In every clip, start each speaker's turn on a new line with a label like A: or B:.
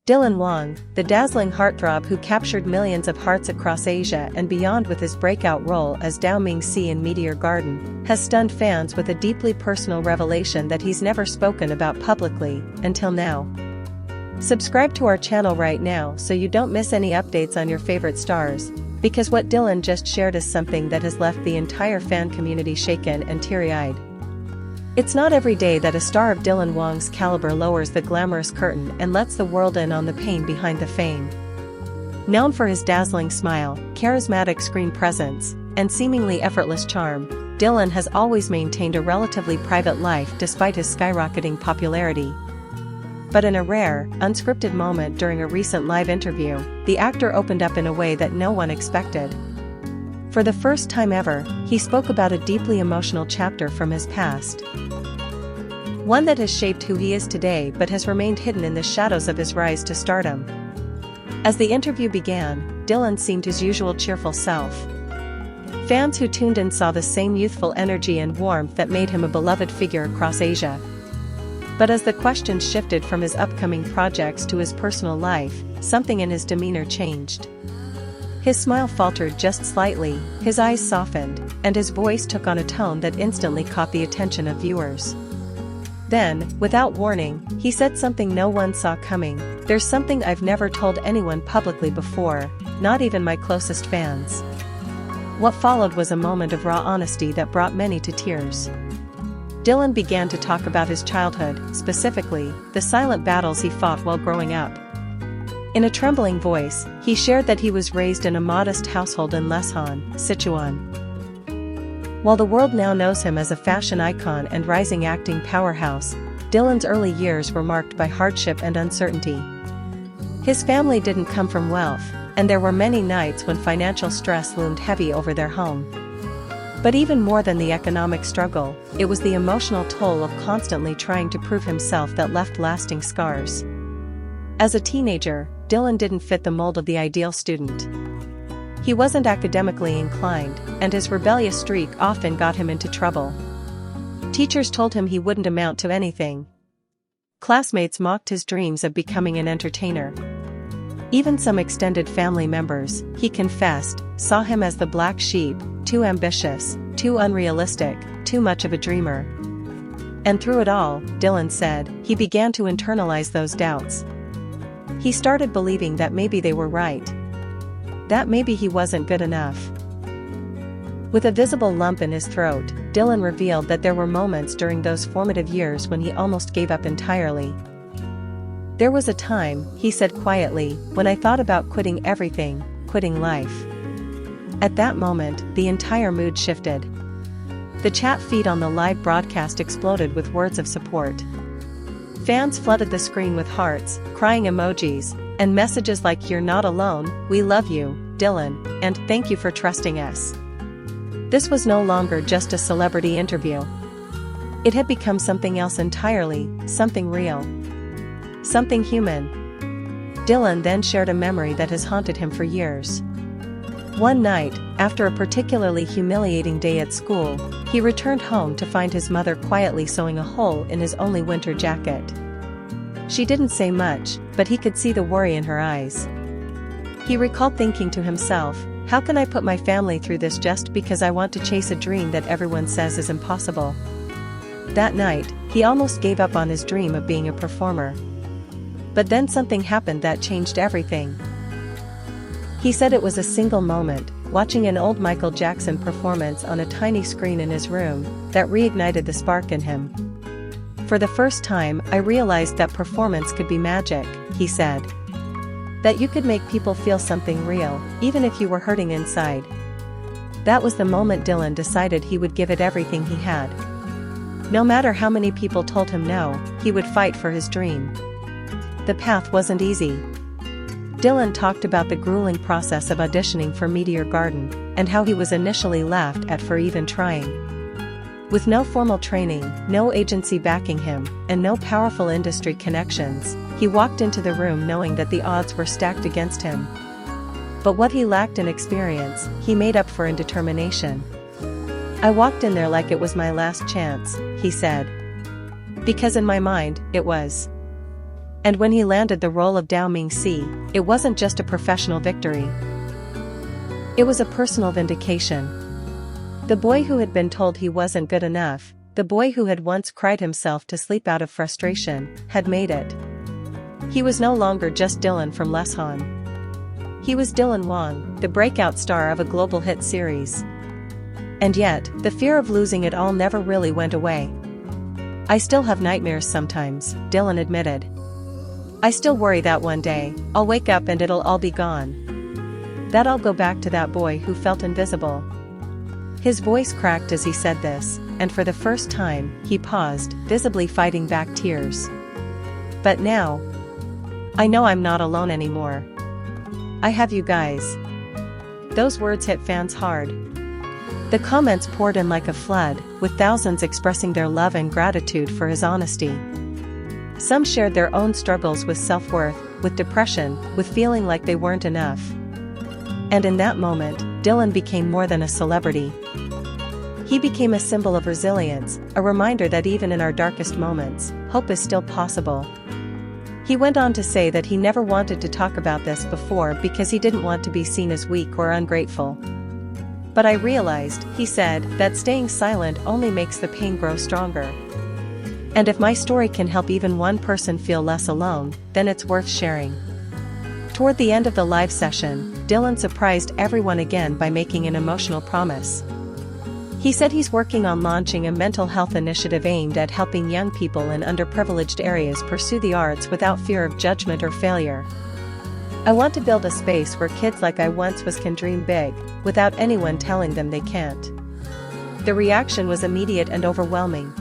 A: Wang, the dazzling heartthrob who captured millions of hearts across Asia and beyond with his breakout role as Dao Mingxi in Meteor Garden, has stunned fans with a deeply personal revelation that he's never spoken about publicly, until now. Subscribe to our channel right now so you don't miss any updates on your favorite stars, because what Dylan just shared is something that has left the entire fan community shaken and teary-eyed. It's not every day that a star of Dylan Wang's caliber lowers the glamorous curtain and lets the world in on the pain behind the fame. Known for his dazzling smile, charismatic screen presence, and seemingly effortless charm, Dylan has always maintained a relatively private life despite his skyrocketing popularity. But in a rare, unscripted moment during a recent live interview, the actor opened up in a way that no one expected. For the first time ever, he spoke about a deeply emotional chapter from his past. One that has shaped who he is today but has remained hidden in the shadows of his rise to stardom. As the interview began, Dylan seemed his usual cheerful self. Fans who tuned in saw the same youthful energy and warmth that made him a beloved figure across Asia. But as the questions shifted from his upcoming projects to his personal life, something in his demeanor changed. His smile faltered just slightly, his eyes softened, and his voice took on a tone that instantly caught the attention of viewers. Then, without warning, he said something no one saw coming. "There's something I've never told anyone publicly before, not even my closest fans." What followed was a moment of raw honesty that brought many to tears. Dylan began to talk about his childhood, specifically, the silent battles he fought while growing up. In a trembling voice, he shared that he was raised in a modest household in Leshan, Sichuan. While the world now knows him as a fashion icon and rising acting powerhouse, Dylan's early years were marked by hardship and uncertainty. His family didn't come from wealth, and there were many nights when financial stress loomed heavy over their home. But even more than the economic struggle, it was the emotional toll of constantly trying to prove himself that left lasting scars. As a teenager, Dylan didn't fit the mold of the ideal student. He wasn't academically inclined, and his rebellious streak often got him into trouble. Teachers told him he wouldn't amount to anything. Classmates mocked his dreams of becoming an entertainer. Even some extended family members, he confessed, saw him as the black sheep, too ambitious, too unrealistic, too much of a dreamer. And through it all, Dylan said, he began to internalize those doubts. He started believing that maybe they were right. That maybe he wasn't good enough. With a visible lump in his throat, Dylan revealed that there were moments during those formative years when he almost gave up entirely. "There was a time," he said quietly, "when I thought about quitting everything, quitting life." At that moment, the entire mood shifted. The chat feed on the live broadcast exploded with words of support. Fans flooded the screen with hearts, crying emojis, and messages like "You're not alone, we love you, Dylan," and "Thank you for trusting us." This was no longer just a celebrity interview. It had become something else entirely, something real. Something human. Dylan then shared a memory that has haunted him for years. One night, after a particularly humiliating day at school, he returned home to find his mother quietly sewing a hole in his only winter jacket. She didn't say much, but he could see the worry in her eyes. He recalled thinking to himself, "How can I put my family through this just because I want to chase a dream that everyone says is impossible?" That night, he almost gave up on his dream of being a performer. But then something happened that changed everything. He said it was a single moment, watching an old Michael Jackson performance on a tiny screen in his room, that reignited the spark in him. "For the first time, I realized that performance could be magic," he said. "That you could make people feel something real, even if you were hurting inside." That was the moment Dylan decided he would give it everything he had. No matter how many people told him no, he would fight for his dream. The path wasn't easy. Dylan talked about the grueling process of auditioning for Meteor Garden, and how he was initially laughed at for even trying. With no formal training, no agency backing him, and no powerful industry connections, he walked into the room knowing that the odds were stacked against him. But what he lacked in experience, he made up for in determination. "I walked in there like it was my last chance," he said. "Because in my mind, it was. And when he landed the role of Dylanwang, it wasn't just a professional victory. It was a personal vindication. The boy who had been told he wasn't good enough, the boy who had once cried himself to sleep out of frustration, had made it. He was no longer just Dylan from Leshan. He was Dylan Wang, the breakout star of a global hit series. And yet, the fear of losing it all never really went away. "I still have nightmares sometimes," Dylan admitted. "I still worry that one day, I'll wake up and it'll all be gone. That I'll go back to that boy who felt invisible." His voice cracked as he said this, and for the first time, he paused, visibly fighting back tears. "But now, I know I'm not alone anymore. I have you guys." Those words hit fans hard. The comments poured in like a flood, with thousands expressing their love and gratitude for his honesty. Some shared their own struggles with self-worth, with depression, with feeling like they weren't enough. And in that moment, Dylan became more than a celebrity. He became a symbol of resilience, a reminder that even in our darkest moments, hope is still possible. He went on to say that he never wanted to talk about this before because he didn't want to be seen as weak or ungrateful. "But I realized," he said, "that staying silent only makes the pain grow stronger. And if my story can help even one person feel less alone, then it's worth sharing." Toward the end of the live session, Dylan surprised everyone again by making an emotional promise. He said he's working on launching a mental health initiative aimed at helping young people in underprivileged areas pursue the arts without fear of judgment or failure. "I want to build a space where kids like I once was can dream big, without anyone telling them they can't." The reaction was immediate and overwhelming.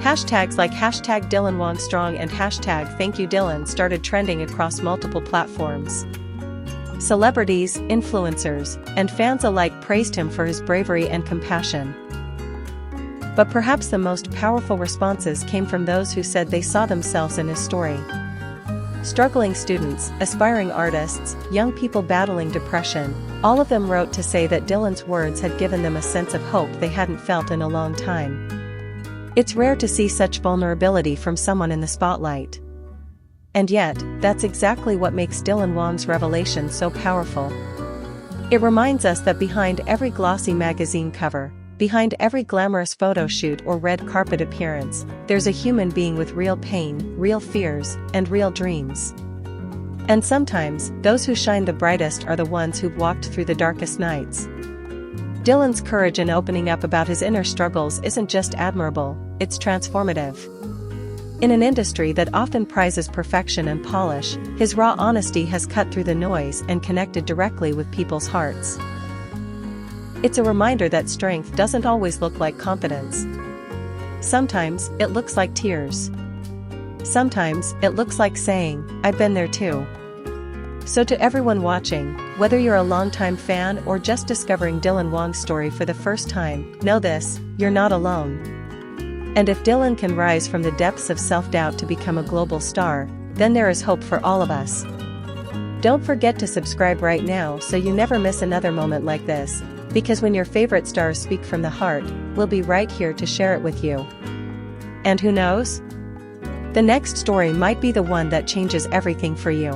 A: Hashtags like #DylanWangStrong and #ThankYouDylan started trending across multiple platforms. Celebrities, influencers, and fans alike praised him for his bravery and compassion. But perhaps the most powerful responses came from those who said they saw themselves in his story. Struggling students, aspiring artists, young people battling depression, all of them wrote to say that Dylan's words had given them a sense of hope they hadn't felt in a long time. It's rare to see such vulnerability from someone in the spotlight. And yet, that's exactly what makes Dylan Wang's revelation so powerful. It reminds us that behind every glossy magazine cover, behind every glamorous photo shoot or red carpet appearance, there's a human being with real pain, real fears, and real dreams. And sometimes, those who shine the brightest are the ones who've walked through the darkest nights. Dylan's courage in opening up about his inner struggles isn't just admirable, it's transformative. In an industry that often prizes perfection and polish, his raw honesty has cut through the noise and connected directly with people's hearts. It's a reminder that strength doesn't always look like confidence. Sometimes, it looks like tears. Sometimes, it looks like saying, "I've been there too." So to everyone watching, whether you're a longtime fan or just discovering Dylan Wang's story for the first time, know this, you're not alone. And if Dylan can rise from the depths of self-doubt to become a global star, then there is hope for all of us. Don't forget to subscribe right now so you never miss another moment like this, because when your favorite stars speak from the heart, we'll be right here to share it with you. And who knows? The next story might be the one that changes everything for you.